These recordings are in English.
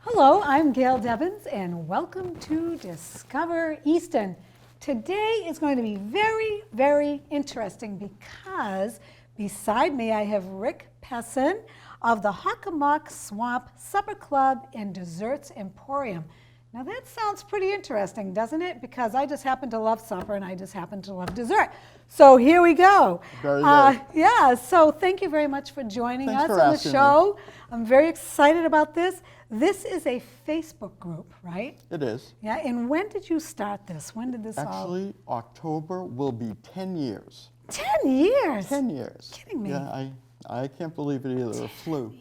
Hello, I'm Gail Devins, and welcome to Discover Easton. Today is going to be very, very interesting because beside me I have Rick Pessin of the Hockomock Swamp Supper Club and Desserts Emporium. Now that sounds pretty interesting, doesn't it? Because I just happen to love supper and I just happen to love dessert. So here we go. Very good. Yeah, so thank you very much for joining Thanks us for on the asking show. I'm very excited about this. This is a Facebook group, right? It is. Yeah, and when did you start this? When did this all? Actually, October will be 10 years. 10 years? 10 years. Kidding me. Yeah, I can't believe it either. It flew.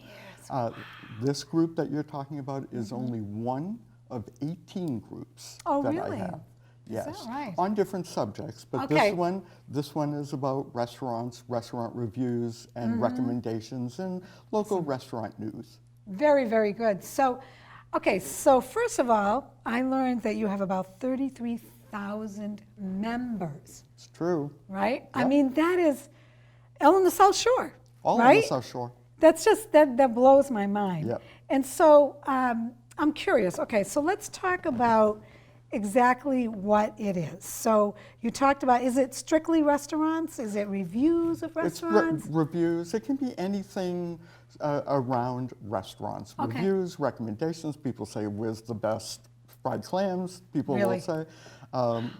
This group that you're talking about is only one of 18 groups Oh, that really? I have. Is Yes, that right? on different subjects, but Okay. this one is about restaurants, restaurant reviews, and recommendations, and local restaurant news. Very, very good. So, okay, so first of all, I learned that you have about 33,000 members, It's true. right? I Yep. mean, that is all on the South Shore, All on right? the South Shore. That's just, that blows my mind. Yep. And so I'm curious. Okay, so let's talk about exactly what it is. So you talked about, is it strictly restaurants? Is it reviews of restaurants? It's reviews. It can be anything around restaurants. Okay. Reviews, recommendations. People say, where's the best fried clams? People Really? will say.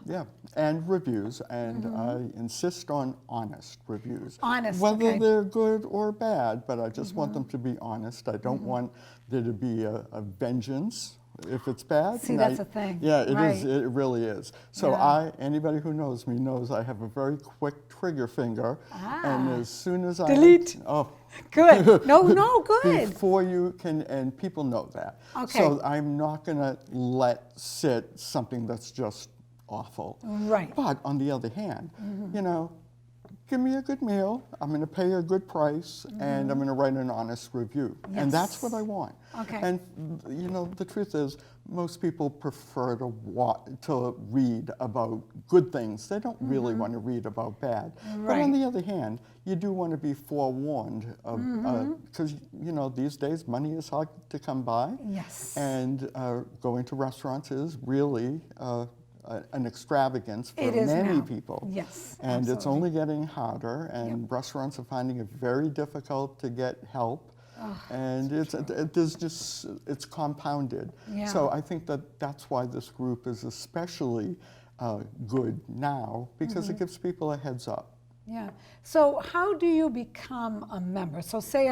Yeah, and reviews. And I insist on honest reviews. Honest, Whether okay. they're good or bad, but I just want them to be honest. I don't want there to be a vengeance if it's bad. See, that's the thing. Yeah, it Right. is. It really is. So Yeah. anybody who knows me knows I have a very quick trigger finger, and as soon as Delete. oh, Good. No, good. before you can, and people know that. Okay. So I'm not going to let sit something that's just awful. Right. But on the other hand, you know, give me a good meal. I'm going to pay a good price, and I'm going to write an honest review, and that's what I want. Okay. And you know, the truth is, most people prefer to read about good things. They don't really want to read about bad. But on the other hand, you do want to be forewarned of because you know these days money is hard to come by. Yes. And going to restaurants is really an extravagance for It is many now. people. Yes, And it's absolutely. only getting harder, and restaurants are finding it very difficult to get help. And it's compounded. Yeah. So I think that's why this group is especially good now, because it gives people a heads up. Yeah. So how do you become a member? So say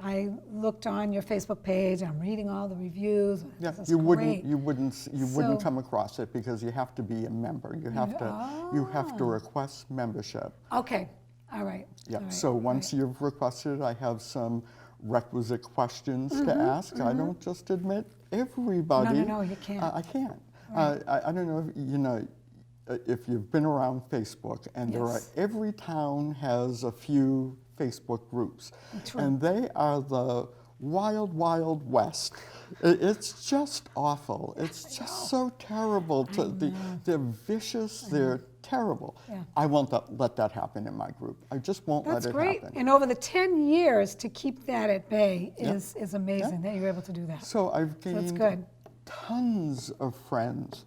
I looked on your Facebook page. I'm reading all the reviews. Yeah, This is you great. wouldn't So- come across it because you have to be a member. You have to request membership. Okay. All right. Yeah. All right. So once you've requested, I have some requisite questions to ask. I don't just admit everybody. No, you can't. I can't. I don't know if you know if you've been around Facebook, and Yes. every town has a few Facebook groups, True. and they are the wild, wild west. It's just awful. It's just so terrible. They're vicious. They're terrible. Yeah. I won't let that happen in my group. I just won't That's let it great. happen. And over the 10 years to keep that at bay is amazing that you're able to do that. So I've that's gained good. tons of friends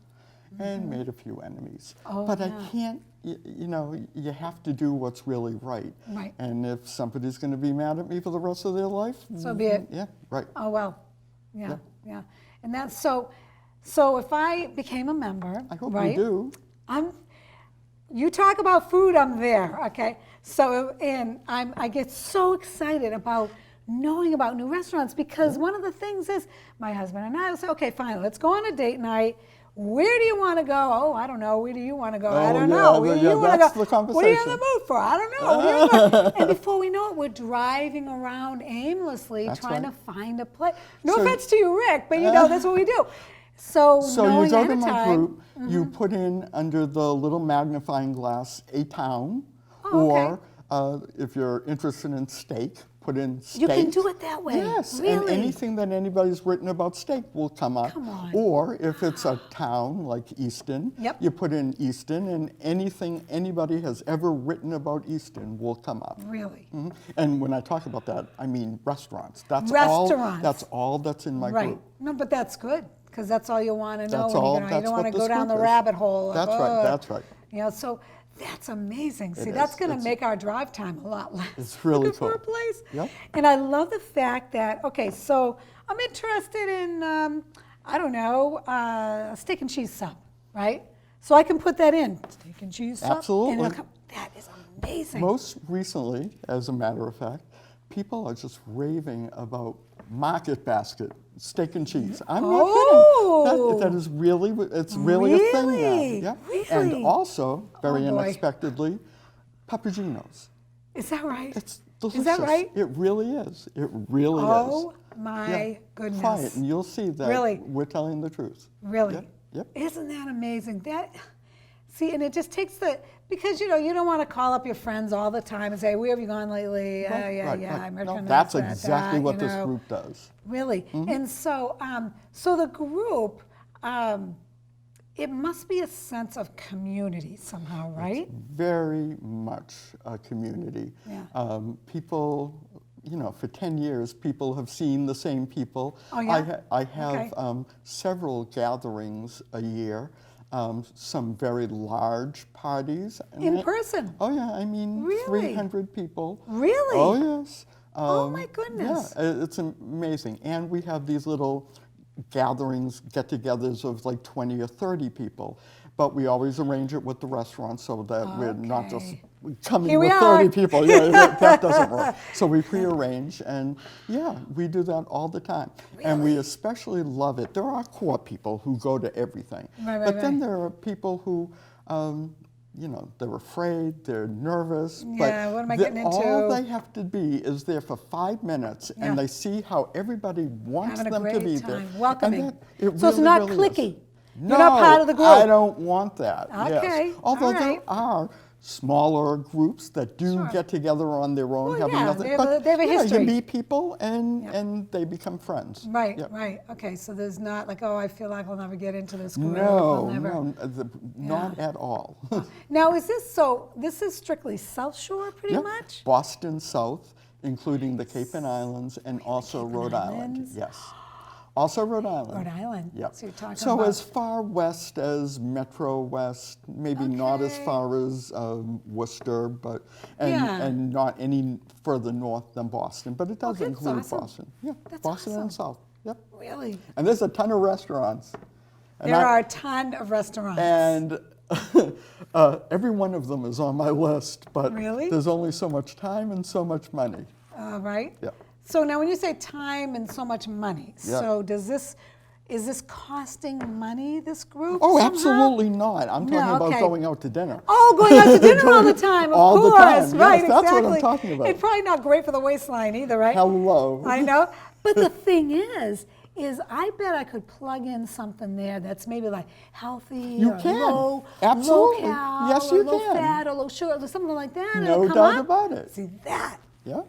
and made a few enemies. Oh, but yeah. I can't, you know, you have to do what's really right. Right. And if somebody's going to be mad at me for the rest of their life, So be it. yeah, right. Oh, well. Yeah. And that's so if I became a member, I hope right? you do. You talk about food, I'm there, okay? So, and I get so excited about knowing about new restaurants because one of the things is my husband and I will say, okay, fine, let's go on a date night. Where do you want to go? Oh, I don't know. Where do you want to go? I don't know. Where do you want to that's go? the What are you in the conversation. mood for? I don't know. Where do you go? And before we know it, we're driving around aimlessly That's trying right. to find a place. No So- offense to you, Rick, but you know, that's what we do. So So knowing you go ahead to of my time, group, you put in under the little magnifying glass a town, Oh, okay. or if you're interested in steak, put in steak. You can do it that way. Yes, Really? and anything that anybody's written about steak will come up. Come on. Or if it's a town like Easton, Yep. you put in Easton, and anything anybody has ever written about Easton will come up. Really? Mhm. And when I talk about that, I mean restaurants. That's Restaurants. all that's in my Right. group. No, but that's good, because that's all you want to know. That's when all- you, you that's don't want what to this go down the group is. rabbit hole. of, That's right, that's right. You know, so that's amazing. See, It that's is. going to It's- make our drive time a lot less. It's really Looking for a cool. place. Yep. And I love the fact that, okay, so I'm interested in, I don't know, steak and cheese sub, right? So I can put that in, steak and cheese sub. Absolutely. And it'll come. That is amazing. Most recently, as a matter of fact, people are just raving about Market Basket steak and cheese. I'm not kidding. That is really, it's really, a thing Really? now. Yeah. And Really? also, very Oh, boy. unexpectedly, Peppaginos. Is that right? It's delicious. Is that right? It really is. It really is. Oh my Yeah. goodness. Try it, and you'll see that Really? we're telling the truth. Really? Yep. Yep. Isn't that amazing? See, and it just takes because you don't want to call up your friends all the time and say, where have you gone lately? Right, Yeah, right, yeah, right. I'm No, recognizing that's that, exactly what you this know. group does. Really? And so, so the group, it must be a sense of community somehow, right? Very much a community. Yeah. People, for 10 years, people have seen the same people. Oh, yeah? I have Okay. several gatherings a year, some very large parties. and In I- person? Oh, yeah, I mean, Really? 300 people. Really? Oh, yes. Oh, my goodness. Yeah, it's amazing. And we have these little gatherings, get-togethers of like 20 or 30 people. But we always arrange it with the restaurant so that we're not just Okay. coming Here we with are. 30 people. Yeah, that doesn't work. So we pre-arrange, and yeah, we do that all the time. And we especially love it. There are core people who go to everything. Right, right, but then right. there are people who, they're afraid, they're nervous. Yeah, what am I getting into? All they have to be is there for 5 minutes, Yeah. and they see how everybody wants Having a them to great be time, there. And welcoming. it So it's really, not really is. cliquey. No, You're not part of the group. I don't want that. Okay, Yes. Although all right. there are smaller groups that do Sure. get together on their own, Well, having yeah, nothing. they have a yeah, history. you meet people and they become friends. Right, Yeah. right. Okay, so there's not like, oh, I feel like I'll never get into this group. No, I'll never. not at all. Now, this is strictly South Shore pretty Yeah. much? Boston South, including the Cape and Islands and also Cape and Rhode Island. Islands? Yes. Also Rhode Island. Rhode Island. Yep. So you're talking So about. as far west as Metro West, maybe not as Okay. far as Worcester, but Yeah. and not any further north than Boston. But it does Okay, that's include awesome. Boston. Yeah, That's Boston awesome. and South. Yep. Really? And there's a ton of restaurants. And There are a ton of restaurants. And every one of them is on my list, but Really? there's only so much time and so much money. Right? Yeah. So now when you say time and so much money, Yeah. so is this costing money, this group? Oh, somehow? absolutely not. I'm No, talking about okay. going out to dinner. Oh, going out to dinner all the time, of All the course. time. Yes, Right, that's exactly. what I'm talking about. It's probably not great for the waistline either, right? Hello. I know. But the thing is I bet I could plug in something there that's maybe like healthy You or can. low, Absolutely. low cal, Yes, or you low can. fat or low sugar, or something like that. and No it'll come doubt up. about it. See, that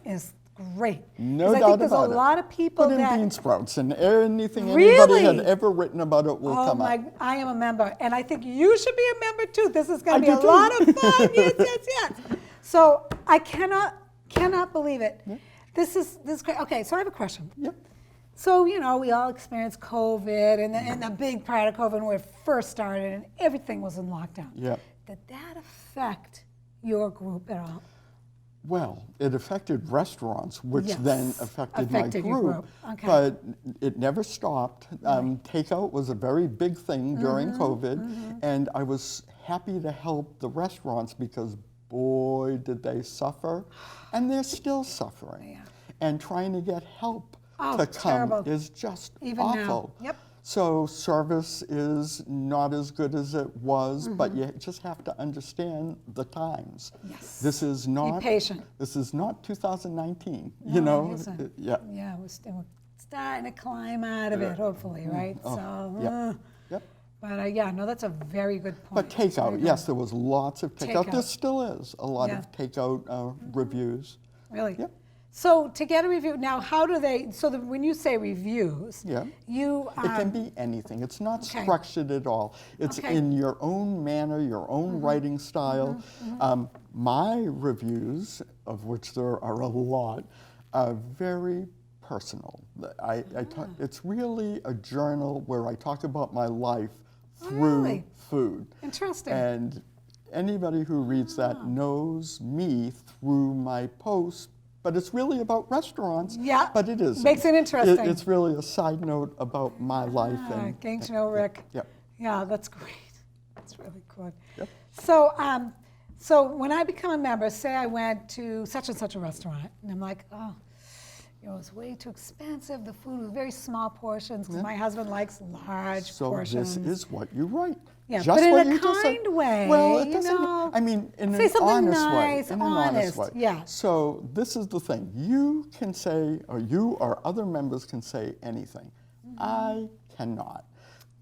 is Yeah. great. No 'Cause I doubt think there's about a it. lot of people Put in that bean sprouts, and anything Really? anybody had ever written about it will Oh come my! up. I am a member, and I think you should be a member too. This is going I to be do a too. lot of fun. Yes, yes, yes. So I cannot believe it. This is great. Okay, so I have a question. Yep. So we all experienced COVID, and the big part of COVID when it first started, and everything was in lockdown. Yep. Did that affect your group at all? Well, it affected restaurants, which Yes. then affected my Affected your group. group. Okay. But it never stopped. Takeout was a very big thing during Mm-hmm, COVID, and I was happy to help the restaurants because, boy, did they suffer, and they're still suffering. Yeah. And trying to get help Oh, to come terrible. is just Even now. awful. Yep. So service is not as good as it was, but Mm-hmm. you just have to understand the times. Yes. This is not. patient. This is not 2019. No, you know. it isn't. Yeah. Yeah, we're starting to climb out of it, hopefully, right? So, Yep. Yep. but yeah, no, that's a very good point. But takeout, Very yes, there was lots of takeout. There Takeout. still is a lot Yeah. of takeout reviews. good. Really? Yep. So to get a review, now how do they, so when you say reviews, Yeah. you... It can be anything. It's not Okay. structured at all. It's Okay. in your own manner, your own writing style. My reviews, of which there are a lot, are very personal. It's really a journal where I talk about my life through Really? food. Interesting. And anybody who reads that knows me through my posts, but it's really about restaurants. Yeah, But it is. makes it interesting. It's really a side note about my life. And Getting to know Rick. Yep. Yeah, that's great. That's really good. Yep. So, so when I become a member, say I went to such and such a restaurant, and I'm like, oh, it was way too expensive. The food was very small portions because my husband likes large portions. So this is what you write. Yeah, Just but what in a you just said. kind way, Well, it you doesn't. know. I mean, in Say an something honest nice, way. In an honest way. yeah. So this is the thing. You can say, or you or other members can say anything. I cannot.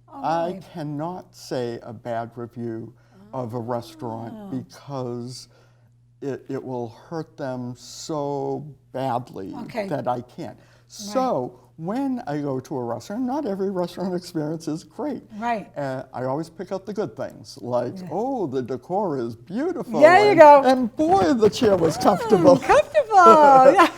I cannot say a bad review of a restaurant because it will hurt them so badly that I can't. So when I go to a restaurant, not every restaurant experience is great. Right. I always pick out the good things, like, oh, the decor is beautiful. There you go. And boy, the chair was comfortable. Comfortable, yeah.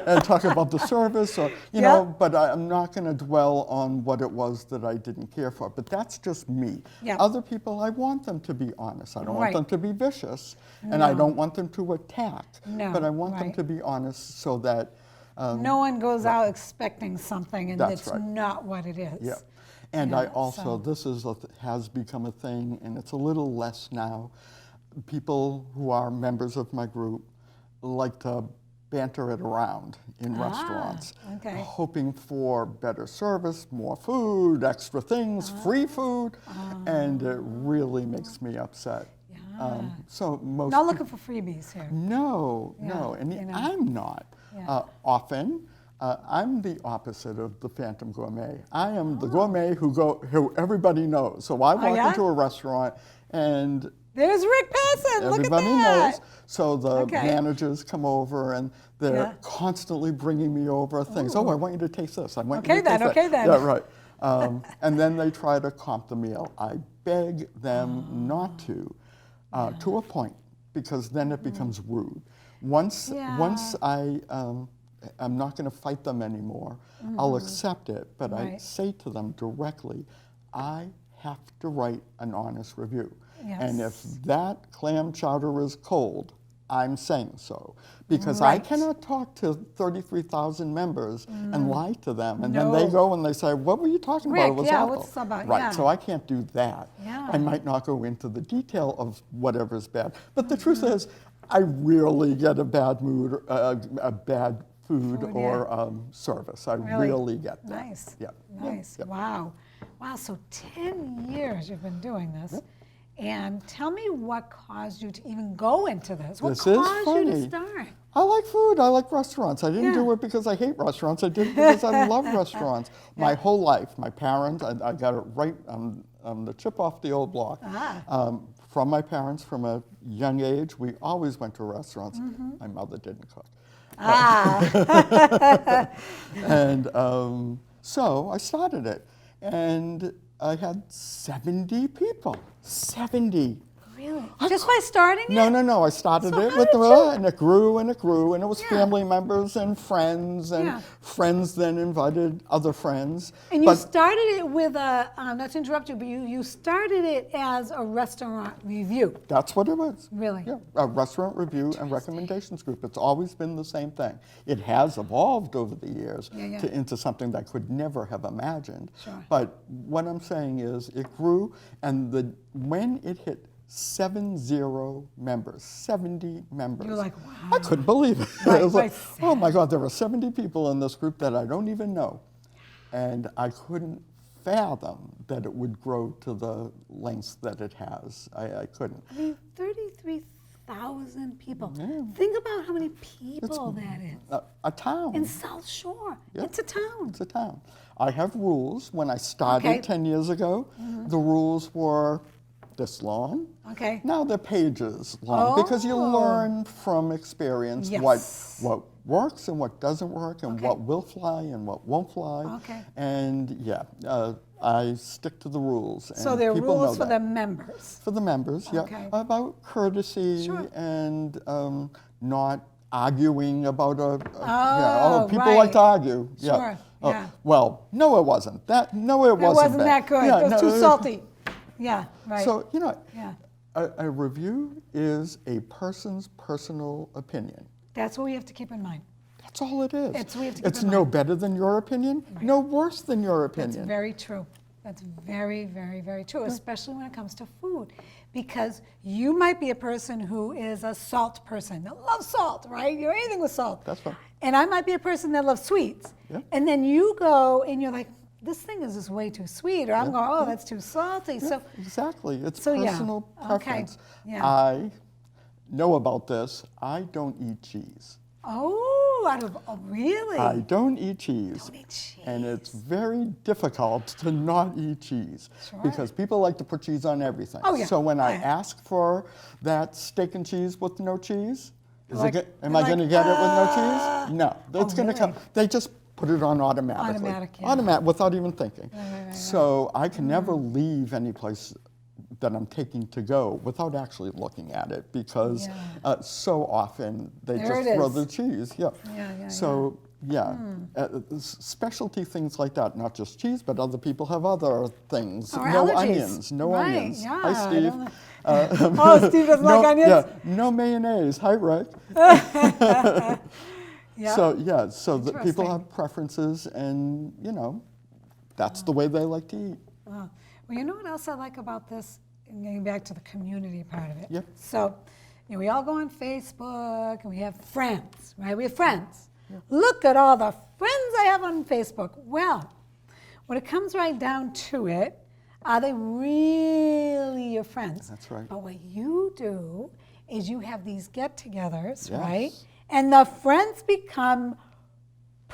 And talk about the service, or you know. But I'm not going to dwell on what it was that I didn't care for. But that's just me. Yeah. Other people, I want them to be honest. I don't want Right. them to be vicious, and I don't want them to attack. No, But I want them right. to be honest, so that. No one goes out expecting something, and That's it's right. not what it is. Yeah. And Yeah, I also, so- this is has become a thing, and it's a little less now. People who are members of my group like to banter it around in restaurants, okay. hoping for better service, more food, extra things, free food, and it really makes me upset. Yeah. So most Not looking for freebies here. no, Yeah, no, and you know. I'm not. Yeah. Often, I'm the opposite of the Phantom Gourmet. I am the gourmet who everybody knows. So I walk yeah? into a restaurant and There's Rick Pessin. Look at everybody that. knows. So the Okay. managers come over and they're Yeah. constantly bringing me over things. Oh, I want you to taste this. I want you Okay to taste then, that. okay then. Yeah, right. And then they try to comp the meal. I beg them not to a point, because then it becomes rude. Once I'm not going to fight them anymore. I'll accept it, but I Right. say to them directly, I have to write an honest review. And if Yes. that clam chowder is cold, I'm saying so. Because I Right. cannot talk to 33,000 members and lie to them. And then they No. go and they say, what were you talking about? Rick, It was yeah, awful. what's this about? Right, Yeah. so I can't do that. Yeah. I might not go into the detail of whatever's bad. But the truth is, I rarely get a bad mood, or, a bad food Food, or service. I really get that. Nice. Yeah. Nice. Yeah. Wow. Wow. So 10 years you've been doing this. Yep. And tell me what caused you to even go into this. What This is caused you to funny. start? I like food. I like restaurants. I didn't Yeah. do it because I hate restaurants. I did it because I love restaurants. My whole life, my parents, I got it right on the chip off the old block. From my parents, from a young age, we always went to restaurants. My mother didn't cook. And so I started it. And I had 70 people. 70. Really? Just by starting it? No. I started So it how with did and it grew and it grew, and it was Yeah. family members and friends, and Yeah. friends then invited other friends. And you But started it with a, not to interrupt you, but you started it as a restaurant review. that's what it was. Really? Yeah, a restaurant review and recommendations group. It's always been the same thing. It has evolved over the years Yeah. into something that I could never have imagined. Sure. But what I'm saying is it grew, and when it hit 70 members, 70 members. You're like, I wow. couldn't believe it. Right, It was like, right. oh my God, there are 70 people in this group that I don't even know. And I couldn't fathom that it would grow to the lengths that it has. I couldn't. I mean, 33,000 people. Think about how many people that is. A town. In South Shore. Yeah. It's a town. It's a town. I have rules. When I started Okay. 10 years ago, the rules were this long. Okay. Now they're pages long because you Oh. learn from experience Yes. what works and what doesn't work and what will fly and what won't fly. Okay. And yeah, I stick to the rules. So and there are people know rules for that. the members. For the members, Okay. yeah. About courtesy Sure. and not arguing about people right. like to argue. Sure, yeah. Well, no, it wasn't. It wasn't wasn't bad. that good. Yeah, It was no, too salty. Yeah, right. So, yeah. a review is a person's personal opinion. That's what we have to keep in mind. That's all it is. We have to keep It's in no mind. better than your opinion, no worse than your opinion. That's very true. That's very, very, very true, especially when it comes to food. Because you might be a person who is a salt person that loves salt, right? You're anything with salt. That's right. And I might be a person that loves sweets. Yeah. And then you go and you're like, this thing is just way too sweet. Or I'm going, oh, that's too salty. Yeah, So exactly. It's so, yeah. personal Okay. preference. Yeah. I know about this. I don't eat cheese. Really? I don't eat cheese. Don't eat cheese. And it's very difficult to not eat cheese Sure. because people like to put cheese on everything. Oh, yeah. So when I Yeah. ask for that steak and cheese with no cheese, am I you're going to get it with no cheese? No, it's going to really? come. They just put it on automatically. Automatic, yeah. Without even thinking. Right. So I can never leave any place that I'm taking to go without actually looking at it because so often they There just it throw is. the cheese. Yeah. So specialty things like that, not just cheese, but other people have other things. Or no allergies. onions, no Right, onions. yeah, Hi, I Steve. don't Oh, Steve doesn't like onions? Yeah, no mayonnaise. Hi, Rick. Yeah. So that people Interesting. have preferences, and that's the way they like to eat. Well, you know what else I like about this? And getting back to the community part of it. Yep. So, we all go on Facebook and we have friends, right? We have friends. Look at all the friends I have on Facebook. Well, when it comes right down to it, are they really your friends? That's right. But what you do is you have these get-togethers, Yes. right? And the friends become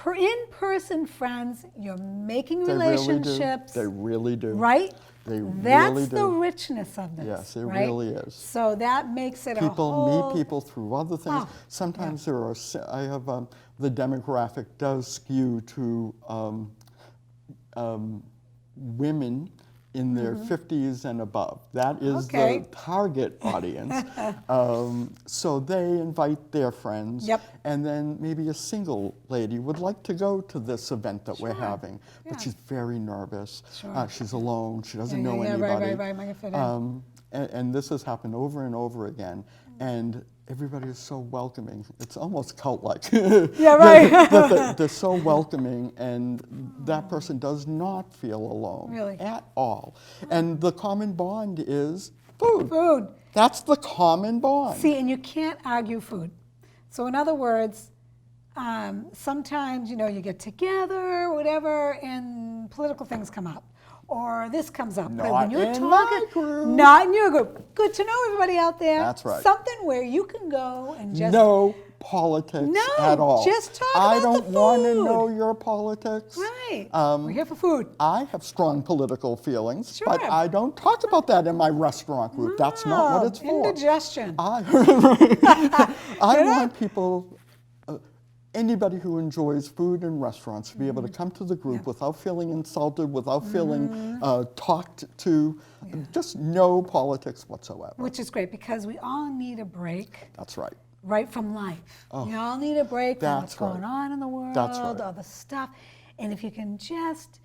in-person friends. You're making relationships. They really do. Right? They That's really do. the richness of this. Yes, it right? really is. So that makes it a People whole... meet people through other things. Oh, Sometimes there are. I have the demographic does skew to women in their 50s and above. That is Okay. the target audience. So they invite their friends, Yep. and then maybe a single lady would like to go to this event that we're having, but Yeah. she's very nervous. Sure. She's alone. She doesn't Yeah, know yeah, anybody. right, am I gonna fit in? And this has happened over and over again, and everybody is so welcoming. It's almost cult-like. Yeah, right. They're so welcoming, and that person does not feel alone Really? at all. And the common bond is food. Food. That's the common bond. See, and you can't argue food. So in other words, sometimes, you get together or whatever, and political things come up. Or this comes up. But when Not you're in talking, my group. Not in your group. Good to know, everybody out there. That's right. Something where you can go and just... No politics No, at all. just talk I about the don't want to food. know your politics. Right. We're here for food. I have strong political feelings, but Sure. I don't talk about that in my restaurant group. That's not what it's for. Indigestion. I want people, anybody who enjoys food in restaurants, to be able to come to the group without feeling insulted, without feeling talked to, just no politics whatsoever. Which is great because we all need a break. That's right. Right from life. We all need a break from what's That's right. going on in the world, That's right. all the stuff. And if you can just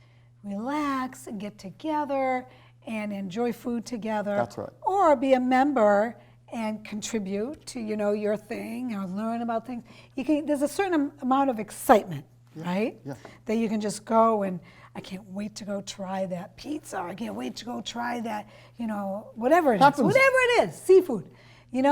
relax and get together and enjoy food together. That's right. Or be a member and contribute to, your thing or learn about things. There's a certain amount of excitement, right? Yeah. That you can just go and I can't wait to go try that pizza. Or I can't wait to go try that, whatever it is. Happens. Whatever it is, seafood.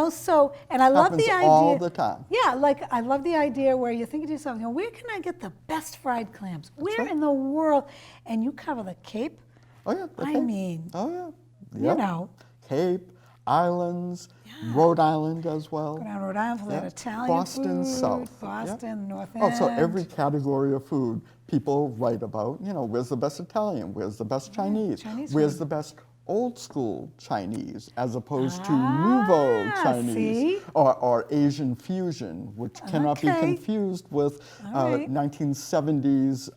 So, and I love the Happens idea. all the time. Yeah, I love the idea where you think to yourself, where can I get the best fried clams? Where right. in the world? And you cover the Cape. Oh, yeah. the I Cape. mean, Oh, yeah. Yep. Cape, islands, Yeah. Rhode Island as well. go down Rhode Island for that Yeah. Italian Boston food. South. Boston, North End. Oh, so every category of food people write about, where's the best Italian, where's the best Chinese, Chinese where's food. the best old school Chinese as opposed to nouveau Chinese, see? or Asian fusion, which cannot be Okay. confused with All right. 1970s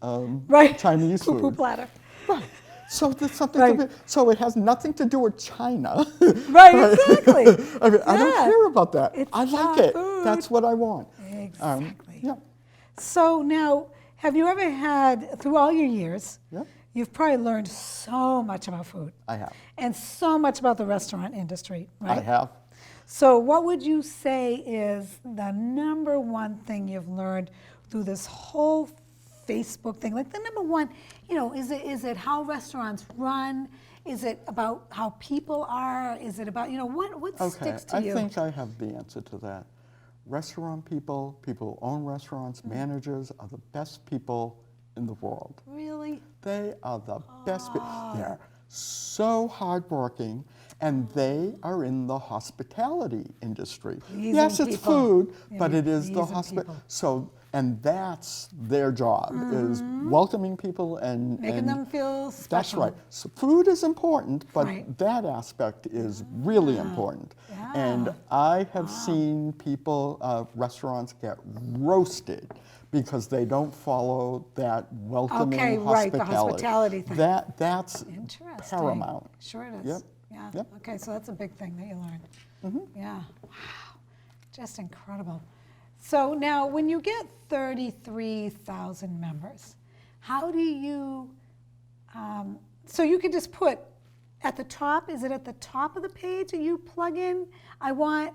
Right. Chinese Poo-poo food. platter. Right. So there's something Right. to be, so it has nothing to do with China. Right, exactly. I mean, I don't Yeah. care about that. It's I like our it. food. That's what I want. Exactly. Yeah. So now, have you ever had, through all your years, Yeah. you've probably learned so much about food. I have. And so much about the restaurant industry, right? I have. So what would you say is the number one thing you've learned through this whole Facebook thing? Like the number one, is it how restaurants run? Is it about how people are? Is it about, what sticks to you? I think I have the answer to that. Restaurant people who own restaurants, managers are the best people in the world. Really? They are the best people. They're so hardworking, and they are in the hospitality industry. Pleasing Yes, it's people. food, Yeah, but it is the pleasing hospital. people. So, and that's their job, is welcoming people and Making them feel special. That's right. So food is important, but Right. that aspect is really important. Yeah. And I have seen people, restaurants get roasted because they don't follow that welcoming Okay, right, hospitality. the hospitality thing. That's Interesting. paramount. Sure it is. Yep. Yeah. Yep. Okay, so that's a big thing that you learned. Yeah. Wow. Just incredible. So now, when you get 33,000 members, how do you? So you could just put at the top. Is it at the top of the page? Do you plug in? I want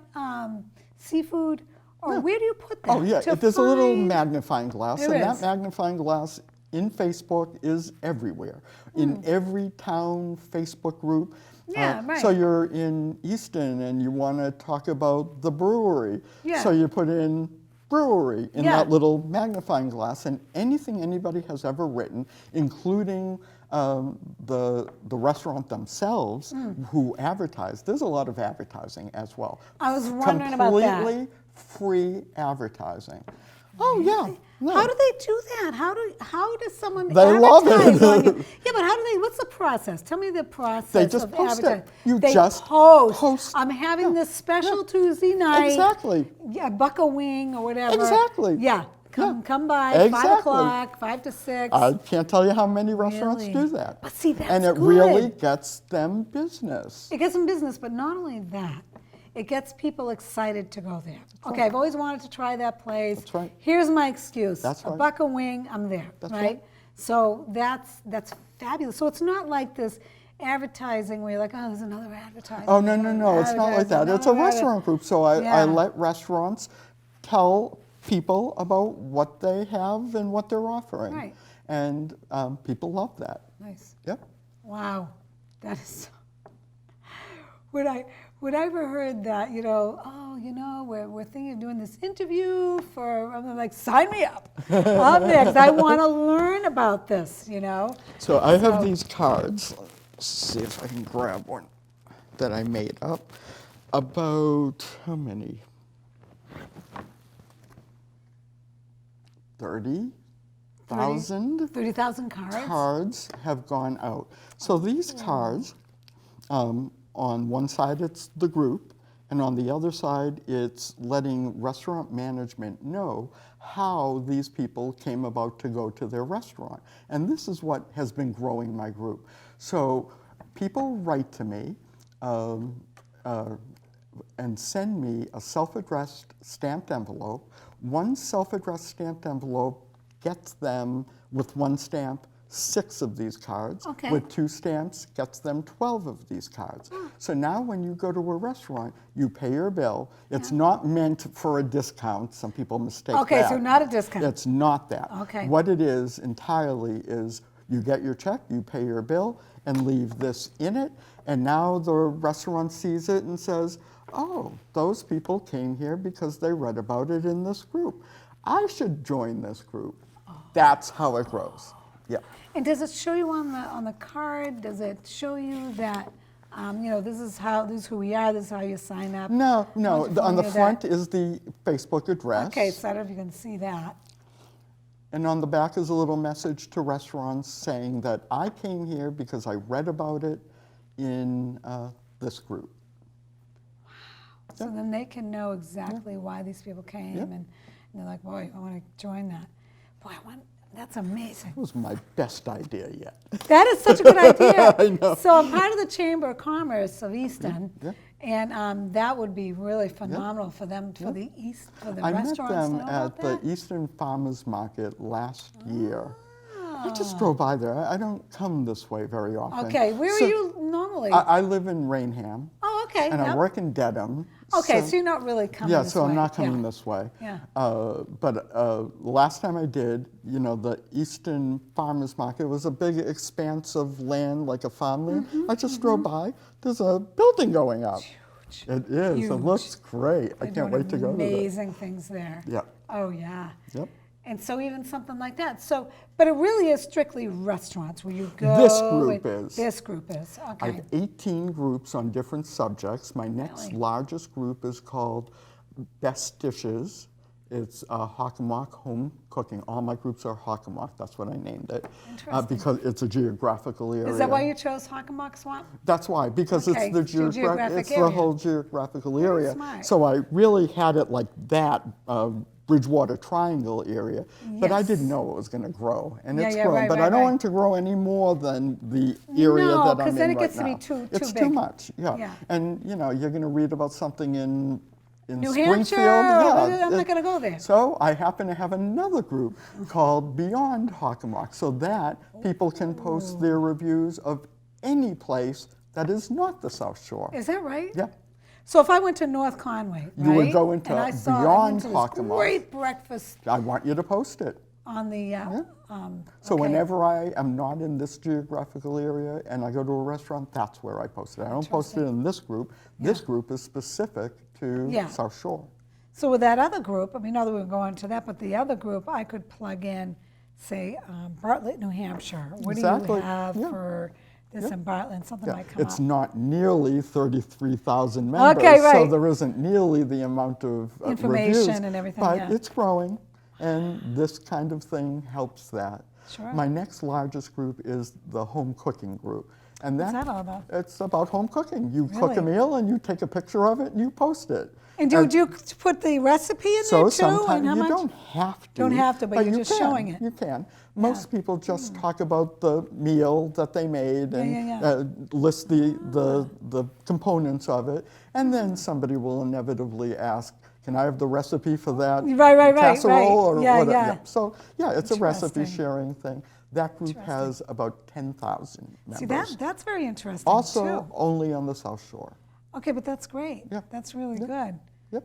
seafood. Or where do you put that? Oh yeah, to there's a little find- magnifying glass, There and is. that magnifying glass in Facebook is everywhere. In every town Facebook group. Yeah, right. So you're in Easton and you want to talk about the brewery. Yeah. So you put in brewery in Yeah. that little magnifying glass, and anything anybody has ever written, including the restaurant themselves who advertise. There's a lot of advertising as well. I was wondering about that. Completely free advertising. Oh yeah. No. How do they do that? How does someone They love advertise it. on you? Yeah, but how do they? What's the process? Tell me the process. They just of post it. advertising. You they just post. post. I'm having Yeah. this special Yeah. Tuesday night. Exactly. Yeah, buck a wing or whatever. Exactly. Yeah. Come Yeah. come by Exactly. 5 o'clock, 5 to 6. I can't tell you how many restaurants Really? do that. But see, that's and it good. really gets them business. It gets them business, but not only that, it gets people excited to go there. Okay, I've always wanted to try that place. That's right. Here's my excuse. That's A right. buck a wing, I'm there. That's right? right. So that's fabulous. So it's not like this advertising where you're like, oh, there's another advertising. Oh, no, it's not like that. It's a restaurant group, so I Yeah. let restaurants tell people about what they have and what they're offering. Right. And people love that. Nice. Yep. Wow, that is. When I ever heard that, we're thinking of doing this interview for, I'm like, sign me up. I'm there because I want to learn about this, So I have these cards. Let's see if I can grab one that I made up. About how many? 30,000 30,000 cards? cards have gone out. So these cards, on one side it's the group, and on the other side it's letting restaurant management know how these people came about to go to their restaurant. And this is what has been growing my group. So people write to me and send me a self-addressed stamped envelope. One self-addressed stamped envelope gets them, with one stamp, 6 of these cards. Okay. With 2 stamps, gets them 12 of these cards. So now when you go to a restaurant, you pay your bill. It's not meant for a discount. Some people mistake Okay, that. so not a discount. It's not that. Okay. What it is entirely is you get your check, you pay your bill, and leave this in it. And now the restaurant sees it and says, oh, those people came here because they read about it in this group. I should join this group. That's how it grows. Yeah. And does it show you on the card? Does it show you that, this is who we are, this is how you sign up? No. On the you front is the Facebook address. Okay, so I don't know if you can see that. And on the back is a little message to restaurants saying that I came here because I read about it in this group. So then they can know exactly why these people came, and they're like, boy, I want to join that. Boy, that's amazing. It was my best idea yet. That is such a good idea. I know. So I'm part of the Chamber of Commerce of Easton, and that would be really phenomenal for them, for the I met restaurants. them to know at about the that. Eastern Farmers Market last year. I just drove by there. I don't come this way very often. Okay, where are you normally? I live in Rainham. Oh, okay. And I work in Dedham. Okay, so you're not really coming Yeah, this so way. I'm not coming this way. Yeah. But last time I did, the Eastern Farmers Market was a big expanse of land, like a farmland. I just drove by. There's a building going up. Huge. It is. Huge. It looks great. I can't wait to go to it. Amazing things there. Yep. Oh, yeah. Yep. And so even something like that. So, but it really is strictly restaurants where you go. This group is. This group is. I Okay. have 18 groups on different subjects. My next largest group is called Best Dishes. It's Hockomock Home Cooking. All my groups are Hockomock. That's what I named it. Interesting. Because it's a geographical area. Is that why you chose Hockomock Swamp? That's why, because Okay, it's the it's your geographic it's the area. whole geographical Very area. smart. So I really had it like that. Bridgewater Triangle area, but I didn't know it was going to grow, and it's grown. right, but right, I don't right. want it to grow any more than the area No, that I'm 'cause in then it right gets to be now. too It's big. too much, yeah. Yeah. And you're going to read about something in New Springfield. Hampshire? Yeah, I'm not going to go there. So I happen to have another group called Beyond Hockomock, so that people can post their reviews of any place that is not the South Shore. Is that right? Yeah. So if I went to North Conway, You would right, go into and I saw Beyond this Hockomock. great breakfast I want you to post it. on the. So okay. whenever I am not in this geographical area and I go to a restaurant, that's where I post it. I don't post it in this group. This group is specific to South Shore. So with that other group, I mean, not that we're going to that, but the other group, I could plug in, say, Bartlett, New Hampshire. What do Exactly. you have Yeah. for this in Bartlett? And something might come It's up. not nearly 33,000 members, Okay, so right. there isn't nearly the amount of Information reviews, and everything, but yeah. it's growing, and this kind of thing helps that. Sure. My next largest group is the home cooking group. And What's that all about? It's about home cooking. You cook a Really? meal and you take a picture of it and you post it. And do you put the recipe in So there too? sometimes And how you much? don't have to. Don't have to, but you're you just can. showing it. You can. Most people just talk about the meal that they made and list the components of it, and then somebody will inevitably ask, "Can I have the recipe for that Right, casserole or Yeah, whatever?" yeah. So it's a recipe Interesting. sharing thing. That group has about 10,000 members. See, that's very interesting Also, too. only on the South Shore. Okay, but that's great. Yeah. That's really good. Yep.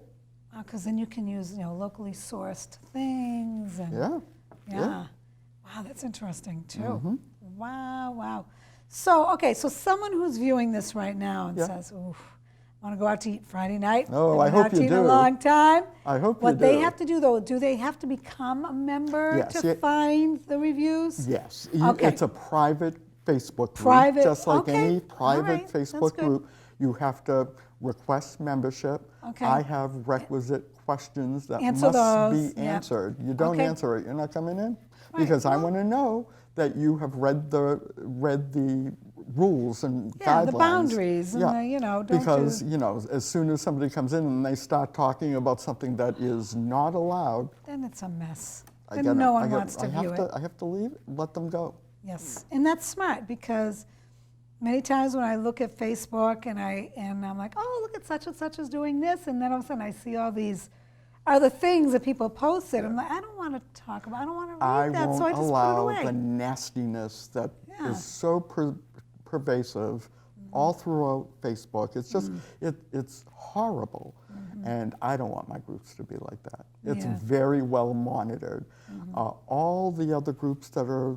Because then you can use, locally sourced things. And, Yeah. yeah. Wow, that's interesting too. Mm-hmm. Wow. So, okay, so someone who's viewing this right now and says, oof, I want to go out to eat Friday night. Oh, I I've been hope out to you eat a do. long time. I hope What you they do. have to do, though, do they have to become a member Yes, to yeah. find the reviews? Yes, Okay. it's a private Facebook group, Private, just like okay. any All private right, that's Facebook good. group. You have to request membership. Okay. I have requesite questions that Answer must those, be yep. answered. You don't Okay. answer it, you're not coming in. Right, Because I well- want to know that you have read the rules and Yeah, guidelines. the boundaries and the, don't Because, do- as soon as somebody comes in and they start talking about something that is not allowed, Then it's a mess. I Then gotta- no I one gotta- wants to I have view to, it. I have to leave, let them go. Yes, and that's smart because many times when I look at Facebook and I'm like, oh, look at such and such is doing this, and then all of a sudden I see all these other things that people posted. I'm like, I don't want to talk about, I don't want to I read that, won't so I just allow put it away. the nastiness that Yeah. is so pervasive all throughout Facebook. It's just, it's horrible. And I don't want my groups to be like that. It's Yeah. very well monitored. All the other groups that are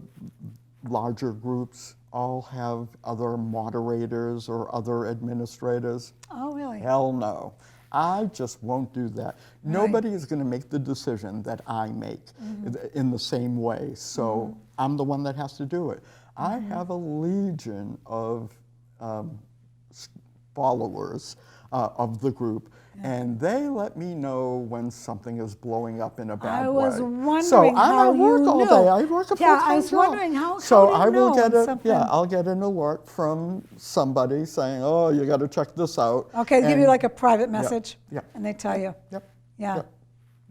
larger groups all have other moderators or other administrators. Oh, really? Hell no. I just won't do that. Nobody is going to make the decision that I make in the same way. So I'm the one that has to do it. I have a legion of followers of the group. And they let me know when something is blowing up in a bad way. I was wondering so I'm how at work you all knew. day. I work a full-time job. I was wondering how So do you I will know get when a something... I'll get an alert from somebody saying, "Oh, you got to check this out." Okay, they give you like a private message, Yep. and they tell you. Yep. Yeah. Yep.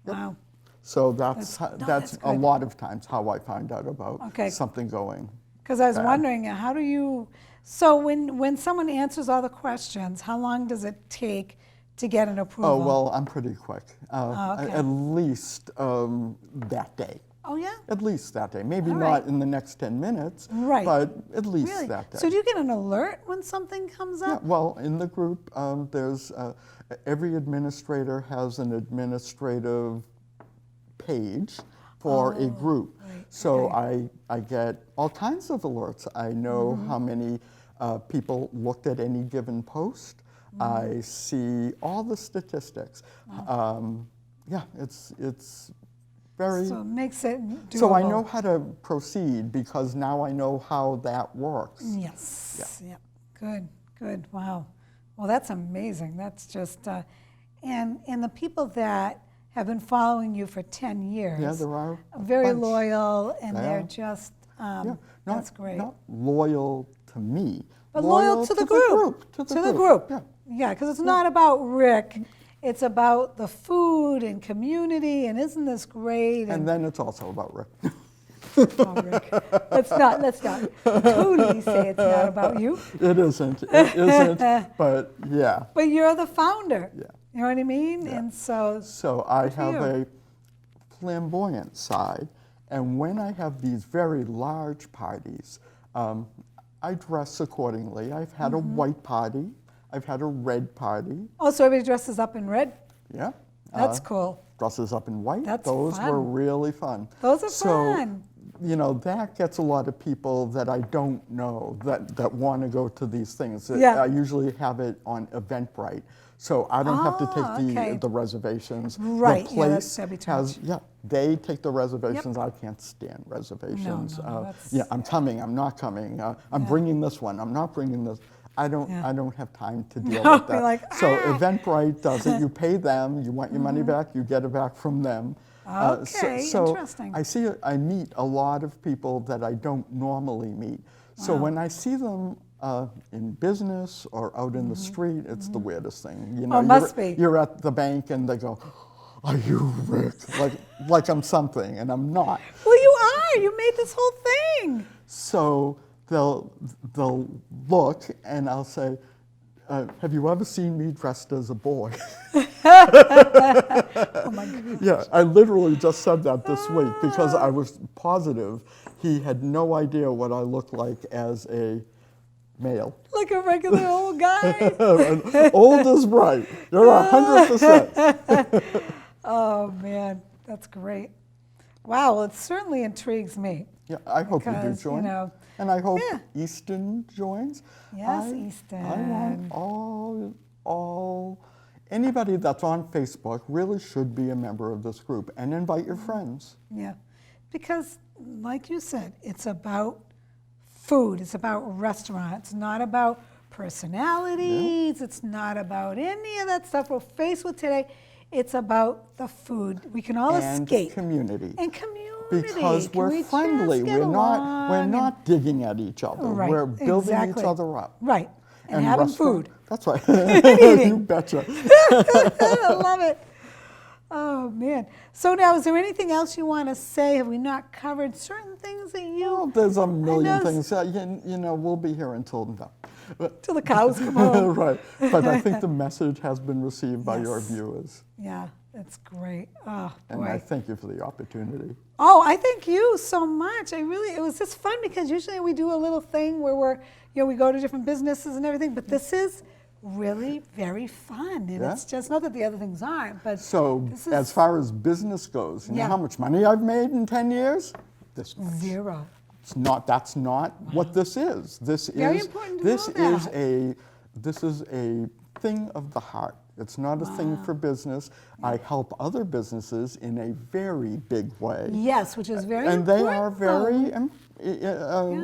Yep. Wow. So that's that's a good. lot of times how I find out about Okay. something going. Because I was bad. wondering, how do you... So when someone answers all the questions, how long does it take to get an approval? Oh, well, I'm pretty quick. okay. At least that day. Oh, yeah? At least that day. Maybe All not right. in the next 10 minutes, Right. but at least Really? that day. So do you get an alert when something comes Yeah, up? well, in the group, there's every administrator has an administrative page for a group. right, So I get all kinds of alerts. I know how many people looked at any given post. I see all the statistics. Yeah, it's very... So it makes it doable. So I know how to proceed because now I know how that works. Yes. Yeah. Good. Good. Wow. Well, that's amazing. That's just... and the people that have been following you for 10 years... Yeah, there are very bunch. loyal, and They they're are. just... Yeah, that's great. Not loyal to me, But loyal to the group. To the group. Yeah. Yeah, because it's not about Rick. It's about the food and community, and isn't this great? And then it's also about Rick. Oh, Rick. Let's not totally say it's not about you. It isn't. It isn't. But yeah. But you're the founder. Yeah. You know what I mean? Yeah. And so... So I for have you. a flamboyant side, and when I have these very large parties, I dress accordingly. I've had a white party. I've had a red party. Oh, so everybody dresses up in red? Yeah. That's cool. Dresses up in white. That's Those fun. were really fun. Those are so, fun. You know, that gets a lot of people that I don't know that want to go to these things. Yeah. I usually have it on Eventbrite, so I don't have to take okay. the reservations. Right, The yeah, place that'd be too has, much. yeah, they take the reservations. I can't stand reservations. no, that's- yeah, I'm coming, I'm not coming. I'm bringing this one, I'm not bringing this. I don't have time to deal No, with that. you're like, So Eventbrite does it. You pay them, you want your money back, you get it back from them. Okay, so interesting. I meet a lot of people that I don't normally meet. So when I see them in business or out in the street, it's the weirdest thing. You know, must be. You're at the bank and they go, "Are you Rick?" like I'm something, and I'm not. Well, you are. You made this whole thing. So they'll look and I'll say, "Have you ever seen me dressed as a boy?" Oh, my God. Yeah, I literally just said that this week because I was positive he had no idea what I looked like as a male. Like a regular old guy. Old as bright. You're 100%. Oh, man. That's great. Wow. Well, it certainly intrigues me. Yeah, I hope you do Because, join. you know, and I hope yeah. Easton joins. Yes, I Easton. want anybody that's on Facebook really should be a member of this group and invite your friends. Yeah. Because, like you said, it's about food. It's about restaurants. It's not about personalities. It's not about any of that stuff we're faced with today. It's about the food. We can all And escape. community. And community. Because Can we're we just friendly. get We're along not digging at each other. Right, We're building exactly. each other up. Right. And having food. That's right. eating. You betcha. I love it. Oh, man. So now, is there anything else you want to say? Have we not covered certain things that you... Well, there's a million know- things. You know, we'll be here until no. Till the cows come home. Right. But I think the message has been received by your Yes. viewers. Yeah, that's great. Oh, And I boy. thank you for the opportunity. Oh, I thank you so much. It was just fun because usually we do a little thing where we go to different businesses and everything, but this is really very fun. And Yeah. it's just, not that the other things aren't, but So this is as far as business goes, you Yeah. know how much money I've made in 10 years? This much. zero. That's not what this is. This Very is important to this know is that. this is a thing of the heart. It's not a thing for business. I help other businesses in a very big way. Yes, which is very And they important. are very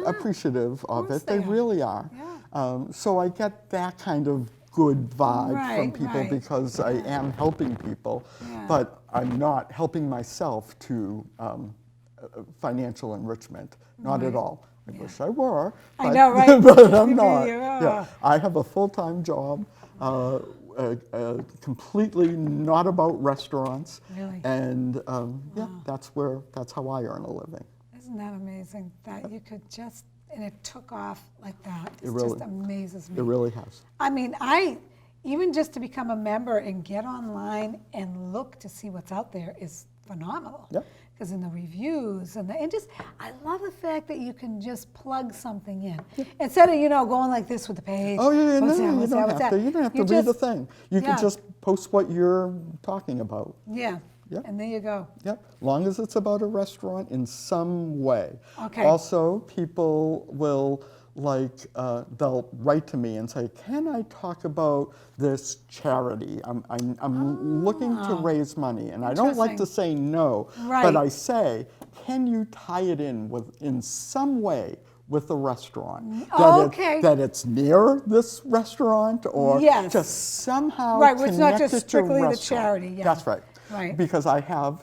appreciative of course it. They they are. really are. Yeah. So I get that kind of good vibe from Right, people right. because I am helping people, Yeah. but I'm not helping myself to financial enrichment, not at Right. all. I wish I were, I but, know, right? but I'm You not. be, Yeah, I have a full-time job, completely not about restaurants, Really? and yeah, that's how I earn a living. Isn't that amazing that you could just, and it took off like that? It really- just amazes me. It really has. I mean, even just to become a member and get online and look to see what's out there is phenomenal. Yep. Because in the reviews and I love the fact that you can just plug something in instead of going like this with the page. Oh yeah, What's no, that, you what's don't that, what's have to. that? You don't have to You read the just- thing. You yeah. can just post what you're talking about. Yeah. Yep. And there you go. Yep, long as it's about a restaurant in some way. Okay. Also, people will they'll write to me and say, "Can I talk about this charity? I'm looking to raise money," and I don't like to say no, Right. but I say, "Can you tie it in some way with a restaurant? Okay. That it's near this restaurant, or Yes. just somehow Right, where it's not connected just to strictly the restaurant." charity, yeah. That's right. Right. Because I have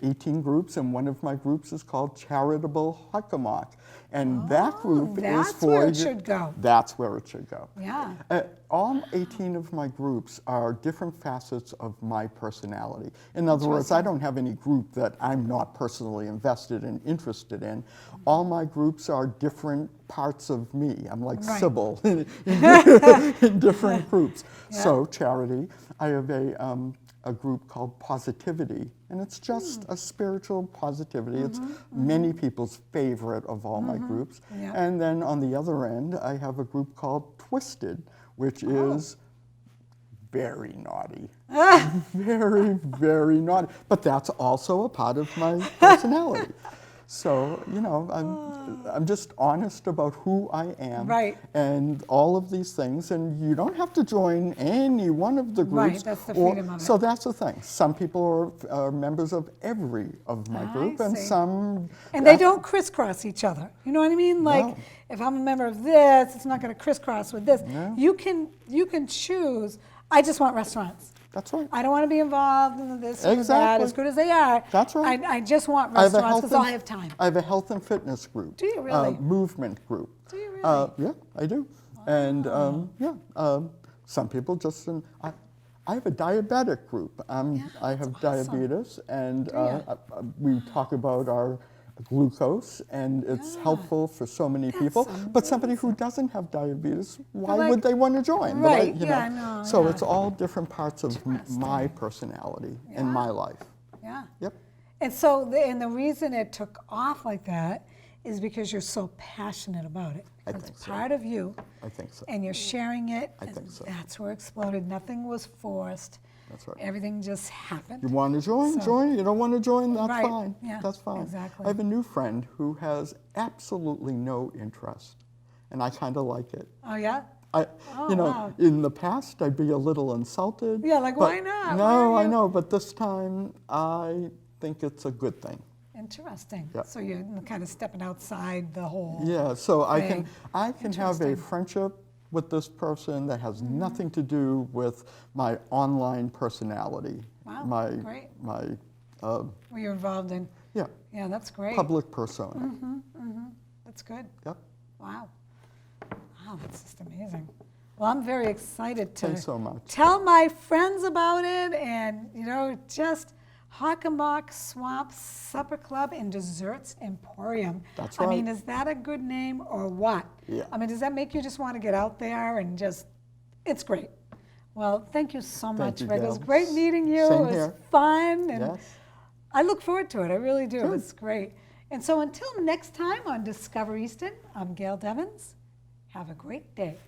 18 groups, and one of my groups is called Charitable Hockomock. And that group is that's for where it should go. That's where it should go. Yeah. All 18 of my groups are different facets of my personality. In other words, I don't have any group that I'm not personally invested and interested in. All my groups are different parts of me. I'm like Right. Sybil in different groups. Yeah. So charity, I have a group called Positivity, and it's just a spiritual positivity. It's many people's favorite of all my groups. Yeah. And then on the other end, I have a group called Twisted, which is very naughty. Very, very naughty. But that's also a part of my personality. So, I'm just honest about who I am. Right. And all of these things. And you don't have to join any one of the groups. Right, that's the freedom of it. So that's the thing. Some people are members of every of my group, and see. some... And they don't crisscross each other. You know what I mean? Like, No. if I'm a member of this, it's not going to crisscross with this. No. You can choose. I just want restaurants. That's right. I don't want to be involved in this or that, Exactly. as good as they are. That's right. I just want I have a restaurants health because and- I have time. I have a health and fitness group. Do you really? Movement group. Do you really? Yeah, I do. And some people just. I have a diabetic group. I have that's awesome. diabetes, and ya? we talk about our glucose, and it's helpful for so many people. But somebody who doesn't have diabetes, why like- would they want to join? But Right, yeah, I know, So yeah. it's all different parts of my personality and my life. Yeah. Yep. And so, the reason it took off like that is because you're so passionate about it. I It's think so. part of you, I think so. and you're sharing it. I and think so. That's where it exploded. Nothing was forced. That's right. Everything just happened. You want to join? So- Join. You don't want to join? That's Right, fine. yeah, That's fine. exactly. I have a new friend who has absolutely no interest, and I kind of like it. Oh yeah. I, Oh, wow. in the past, I'd be a little insulted. Yeah, like, but why not? No, Why are I you- know, but this time I think it's a good thing. Interesting. Yeah. So you're kind of stepping outside the whole. Yeah, so I thing. can have a friendship with this person that has nothing to do with my online personality. Wow, My great. my Where you're involved in. yeah, Yeah, that's great. public persona. That's good. Yep. Wow. Wow, that's just amazing. Well, I'm very excited to Thanks so much. tell my friends about it, and just Hockomock Swamp Supper Club and Desserts Emporium. That's I mean, right. is that a good name or what? Yeah. I mean, does that make you just want to get out there and just? It's great. Well, thank you so much, you, Rick. It was Gail. great meeting you. Same It was here. fun, and Yes. I look forward to it. I really do. Good. It's great. And so until next time on Discover Easton, I'm Gail Devins. Have a great day.